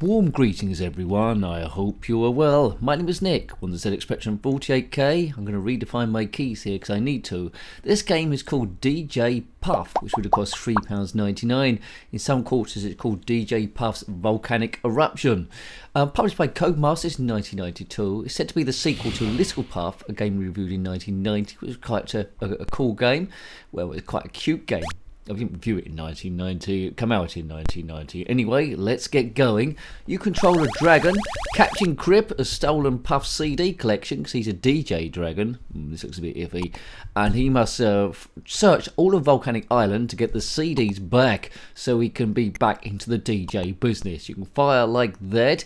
Warm greetings everyone, I hope you are well. My name is Nick, on the zxspectrum 48K. I'm going to redefine my keys here because I need to. This game is called DJ Puff, which would have cost £3.99. In some quarters it's called DJ Puff's Volcanic Eruption. Published by Codemasters in 1992. It's said to be the sequel to Little Puff, a game reviewed in 1990. It was quite a cool game. Well, it was quite a cute game. I didn't review it in 1990, it came out in 1990. Anyway, let's get going. You control a dragon. Captain Crip has stolen Puff's CD collection because he's a DJ dragon. This looks a bit iffy. And he must search all of Volcanic Island to get the CDs back so he can be back into the DJ business. You can fire like that.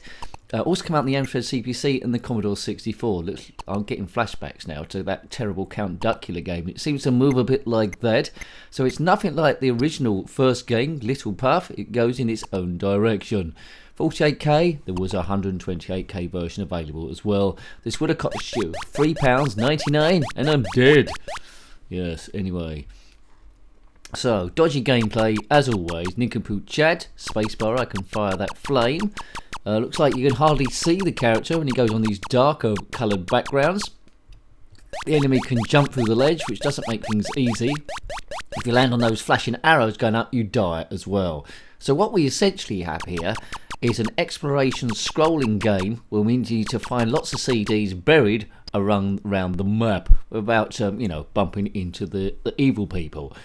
Also come out in the Amstrad CPC and the Commodore 64. I'm getting flashbacks now to that terrible Count Duckula game. It seems to move a bit like that. So it's nothing like the original first game, Little Puff. It goes in its own direction. 48K, there was a 128K version available as well. This would have cost you £3.99 and I'm dead. Yes, anyway. So, dodgy gameplay as always. Nincompoop chat, spacebar, I can fire that flame. Looks like you can hardly see the character when he goes on these darker coloured backgrounds. The enemy can jump through the ledge, which doesn't make things easy. If you land on those flashing arrows going up, you die as well. So what we essentially have here is an exploration scrolling game where we need to find lots of CDs buried around the map without, bumping into the evil people.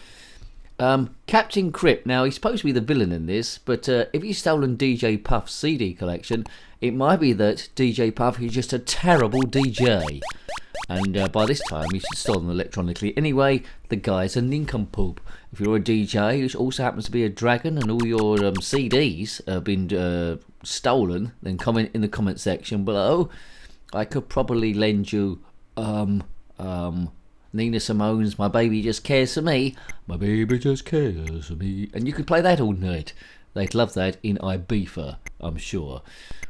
Captain Crip, now he's supposed to be the villain in this, but if he's stolen DJ Puff's CD collection, it might be that DJ Puff is just a terrible DJ. And by this time he's stolen electronically. Anyway, the guy's a nincompoop. If you're a DJ who also happens to be a dragon and all your CDs have been stolen, then comment in the comment section below. I could probably lend you Nina Simone's My Baby Just Cares For Me. My baby just cares for me. And you could play that all night. They'd love that in Ibiza, I'm sure.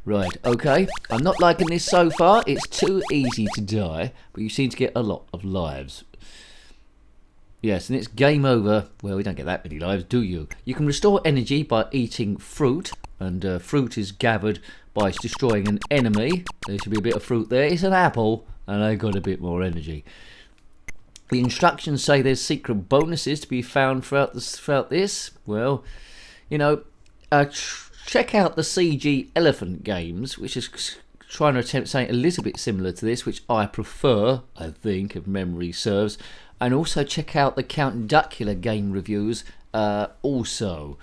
Right, okay. I'm not liking this so far. It's too easy to die, but you seem to get a lot of lives. Yes, and it's game over. Well, we don't get that many lives, do you? You can restore energy by eating fruit, and fruit is gathered by destroying an enemy. There should be a bit of fruit there. It's an apple, and I got a bit more energy. The instructions say there's secret bonuses to be found throughout this. Well, check out the CG Elephant games, which is trying to attempt something a little bit similar to this, which I prefer, I think, if memory serves. And also check out the Count Duckula game reviews also.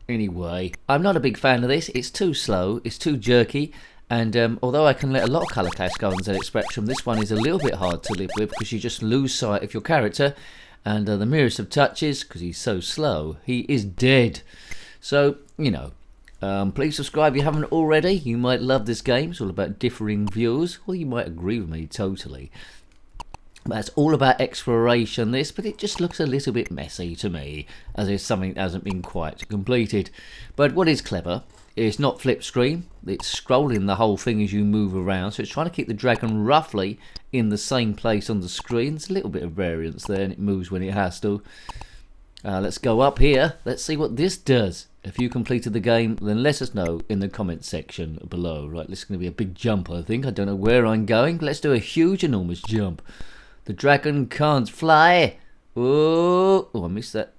Anyway, I'm not a big fan of this. It's too slow, it's too jerky. And although I can let a lot of colour clash go on zxspectrum, this one is a little bit hard to live with because you just lose sight of your character. And the merest of touches, because he's so slow, he is dead. So, please subscribe if you haven't already. You might love this game. It's all about differing views. Or you might agree with me totally. But it's all about exploration, this, but it just looks a little bit messy to me, as if something hasn't been quite completed. But what is clever, it's not flip screen, it's scrolling the whole thing as you move around, so it's trying to keep the dragon roughly in the same place on the screen. There's a little bit of variance there and it moves when it has to. Let's go up here, let's see what this does. If you completed the game, then let us know in the comment section below. Right, this is going to be a big jump, I think. I don't know where I'm going, but let's do a huge, enormous jump. The dragon can't fly. Oh, I missed that.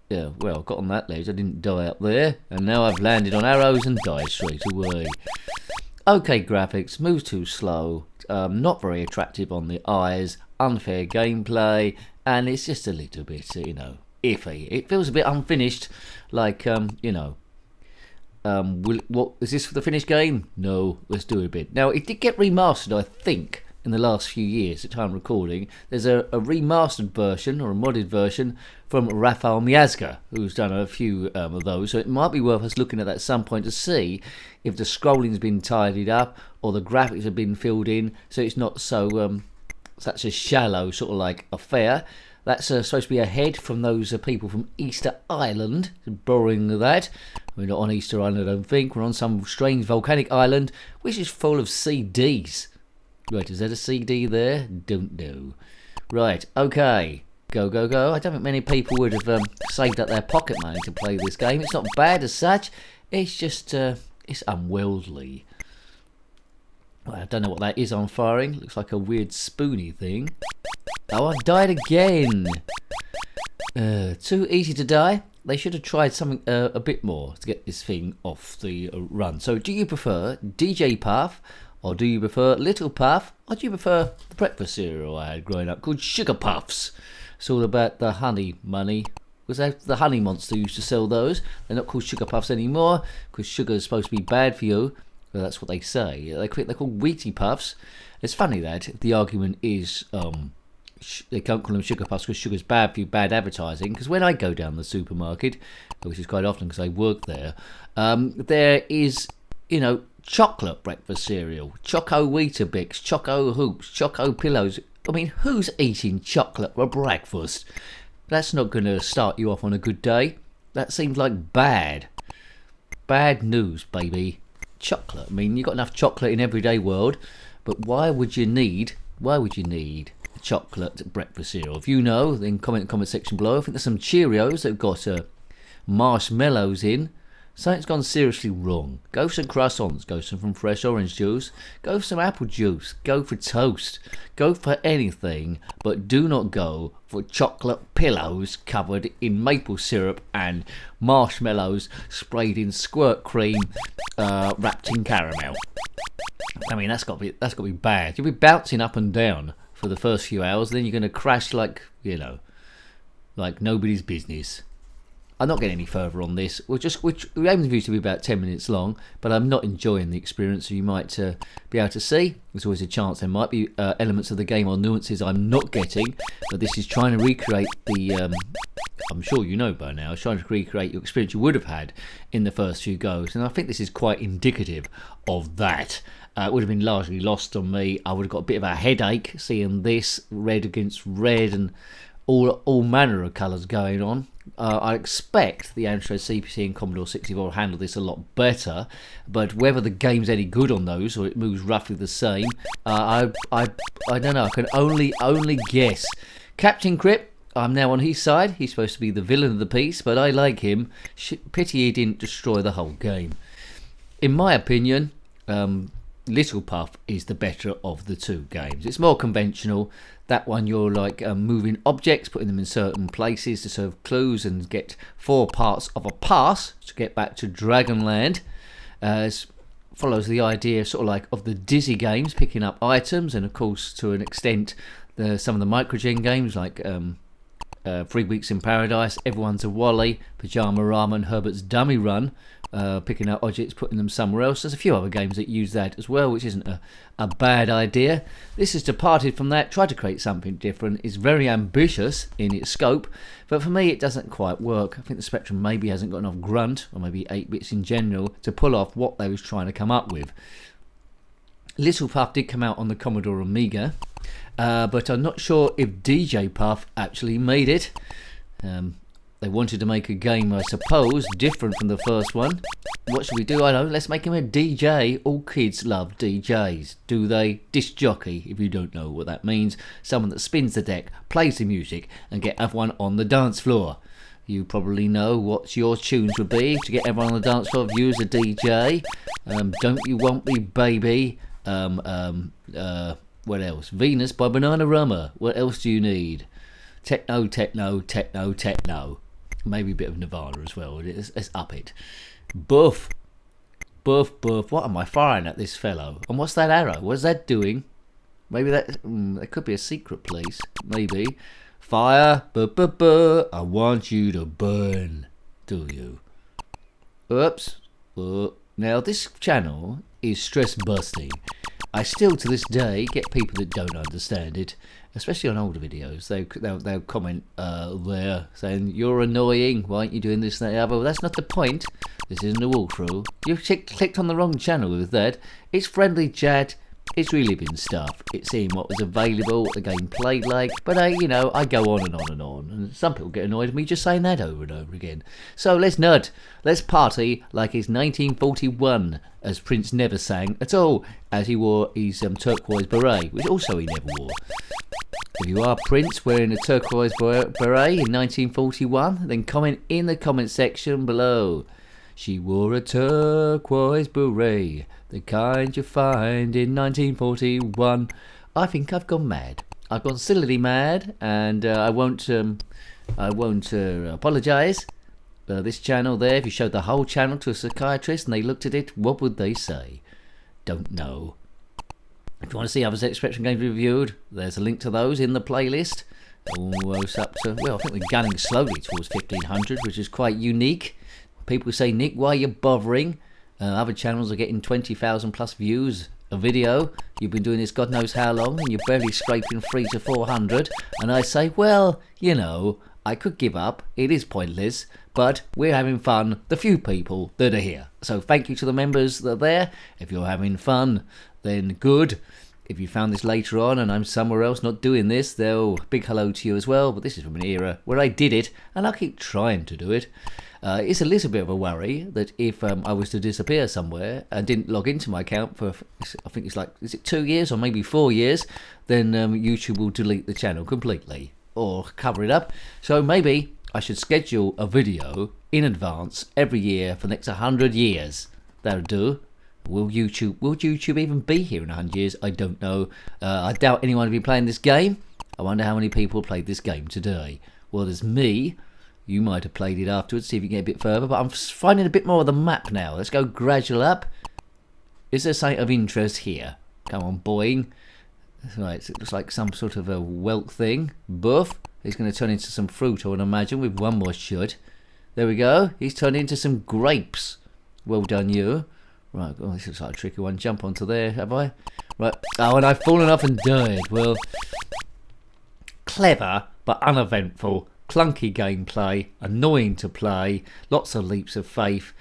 Yeah, well, I got on that ledge, I didn't die up there, and now I've landed on arrows and died straight away. Okay, graphics, moves too slow, not very attractive on the eyes, unfair gameplay, and it's just a little bit, iffy. It feels a bit unfinished, like, what, is this for the finished game? No, let's do it a bit. Now, it did get remastered, I think, in the last few years at time recording. There's a remastered version or a modded version from Rafael Miazga, who's done a few of those, so it might be worth us looking at that at some point to see if the scrolling's been tidied up or the graphics have been filled in so it's not so such a shallow sort of like affair. That's supposed to be a head from those people from Easter Island, borrowing that. We're not on Easter Island, I don't think. We're on some strange volcanic island which is full of CDs. Right, is that a CD there? Don't know. Right, okay. Go, go, go. I don't think many people would have saved up their pocket money to play this game. It's not bad as such. It's just, it's unwieldy. Well, I don't know what that is I'm firing. Looks like a weird spoony thing. Oh, I've died again. Too easy to die. They should have tried something a bit more to get this thing off the run. So do you prefer DJ Puff, or do you prefer Little Puff, or do you prefer the breakfast cereal I had growing up called Sugar Puffs? It's all about the honey money. Was that the Honey Monster used to sell those? They're not called Sugar Puffs anymore because sugar is supposed to be bad for you. Well, that's what they say. They're called Wheatie Puffs. It's funny that the argument is they can't call them Sugar Puffs because sugar's bad for you, bad advertising. Because when I go down the supermarket, which is quite often because I work there, there is, you know, chocolate breakfast cereal, Choco Weetabix, Choco Hoops, Choco Pillows. I mean, who's eating chocolate for breakfast? That's not going to start you off on a good day. That seems like bad news, baby. Chocolate. I mean, you've got enough chocolate in everyday world, but why would you need chocolate breakfast cereal? If you know, then comment in the comment section below. I think there's some Cheerios that have got marshmallows in. Something's gone seriously wrong. Go for some croissants, go for some fresh orange juice, go for some apple juice, go for toast, go for anything, but do not go for chocolate pillows covered in maple syrup and marshmallows sprayed in squirt cream, wrapped in caramel. I mean, that's got to be bad. You'll be bouncing up and down for the first few hours, then you're going to crash like, you know, like nobody's business. I'm not getting any further on this. We aim the video to be about 10 minutes long, but I'm not enjoying the experience, so you might be able to see. There's always a chance there might be elements of the game or nuances I'm not getting, but this is trying to recreate the, I'm sure you know by now, it's trying to recreate your experience you would have had in the first few goes, and I think this is quite indicative of that. It would have been largely lost on me. I would have got a bit of a headache seeing this, red against red, and all manner of colours going on. I expect the Amstrad CPC and Commodore 64 will handle this a lot better, but whether the game's any good on those or it moves roughly the same, I don't know. I can only guess. Captain Crip, I'm now on his side. He's supposed to be the villain of the piece, but I like him. Pity he didn't destroy the whole game. In my opinion, Little Puff is the better of the two games. It's more conventional. That one you're like moving objects, putting them in certain places to serve clues and get 4 parts of a pass to get back to Dragonland. Follows the idea sort of like of the Dizzy games, picking up items, and of course to an extent some of the Microgen games like 3 Weeks in Paradise, Everyone's a Wally, Pajama Rama and Herbert's Dummy Run, picking up objects, putting them somewhere else. There's a few other games that use that as well, which isn't a bad idea. This has departed from that, tried to create something different. It's very ambitious in its scope, but for me it doesn't quite work. I think the Spectrum maybe hasn't got enough grunt, or maybe 8-bits in general, to pull off what they was trying to come up with. Little Puff did come out on the Commodore Amiga, but I'm not sure if DJ Puff actually made it. They wanted to make a game, I suppose, different from the first one. What should we do? I don't know. Let's make him a DJ. All kids love DJs, do they? Disc jockey, if you don't know what that means. Someone that spins the deck, plays the music, and get everyone on the dance floor. You probably know what your tunes would be to get everyone on the dance floor. Use a DJ. Don't You Want Me, Baby. What else? Venus by Bananarama. What else do you need? Techno, techno, techno, techno. Maybe a bit of Nirvana as well. Let's up it. Buff. Buff, buff. What am I firing at this fellow? And what's that arrow? What's that doing? Maybe that could be a secret place. Maybe. Fire. I want you to burn. Do you? Oops. Now this channel is stress busting. I still to this day get people that don't understand it, especially on older videos. They'll comment there saying, "You're annoying, why aren't you doing this and that?" Well, that's not the point. This isn't a walkthrough. You've clicked on the wrong channel with that. It's friendly chat. It's reliving stuff. It's seeing what was available, what the game played like. But I go on and on and on. And some people get annoyed at me just saying that over and over again. So let's nut. Let's party like it's 1941, as Prince never sang at all, as he wore his turquoise beret, which also he never wore. If you are Prince wearing a turquoise beret in 1941, then comment in the comment section below. She wore a turquoise beret, the kind you find in 1941. I think I've gone mad. I've gone sillily mad, and I won't apologise. This channel there, if you showed the whole channel to a psychiatrist and they looked at it, what would they say? Don't know. If you want to see other ZXspectrum games reviewed, there's a link to those in the playlist. Almost up to, well, I think we're gunning slowly towards 1500, which is quite unique. People say, Nick, why are you bothering? Other channels are getting 20,000 plus views a video. You've been doing this God knows how long, and you're barely scraping 300 to 400. And I say, well, you know, I could give up. It is pointless. But we're having fun, the few people that are here. So thank you to the members that are there. If you're having fun, then good. If you found this later on and I'm somewhere else not doing this, then big hello to you as well. But this is from an era where I did it, and I'll keep trying to do it. It's a little bit of a worry that if I was to disappear somewhere and didn't log into my account for, I think it's like, is it 2 years or maybe 4 years, then YouTube will delete the channel completely or cover it up. So maybe I should schedule a video in advance every year for the next 100 years. That'll do. Will YouTube even be here in 100 years? I don't know. I doubt anyone will be playing this game. I wonder how many people played this game today. Well, there's me. You might have played it afterwards, see if you can get a bit further. But I'm finding a bit more of the map now. Let's go gradual up. Is there something of interest here? Come on, boing. Right, it looks like some sort of a whelk thing. Buff. He's going to turn into some fruit, I would imagine, with one more shot. There we go. He's turned into some grapes. Well done, you. Right, oh, this looks like a tricky one. Jump onto there, have I? Right. Oh, and I've fallen off and died. Well, clever, but uneventful. Clunky gameplay. Annoying to play. Lots of leaps of faith.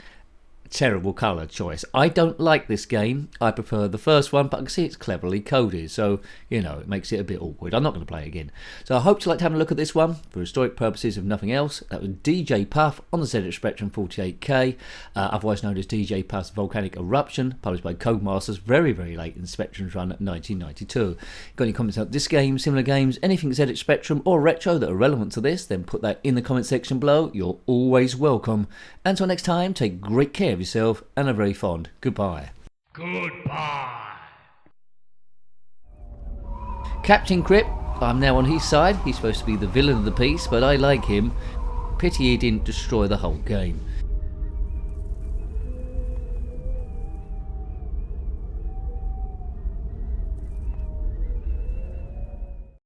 Terrible colour choice. I don't like this game. I prefer the first one, but I can see it's cleverly coded, so you know it makes it a bit awkward. I'm not going to play it again. So I hope you like to have a look at this one for historic purposes, if nothing else. That was DJ Puff on the zxspectrum 48K, otherwise known as DJ Puff's Volcanic Eruption, published by Codemasters very, very late in Spectrum's run at 1992. Got any comments about this game, similar games, anything ZXspectrum or retro that are relevant to this? Then put that in the comment section below. You're always welcome. Until next time, take great care of yourself and a very fond goodbye. Goodbye. Captain Crip, I'm now on his side. He's supposed to be the villain of the piece, but I like him. Pity he didn't destroy the whole game.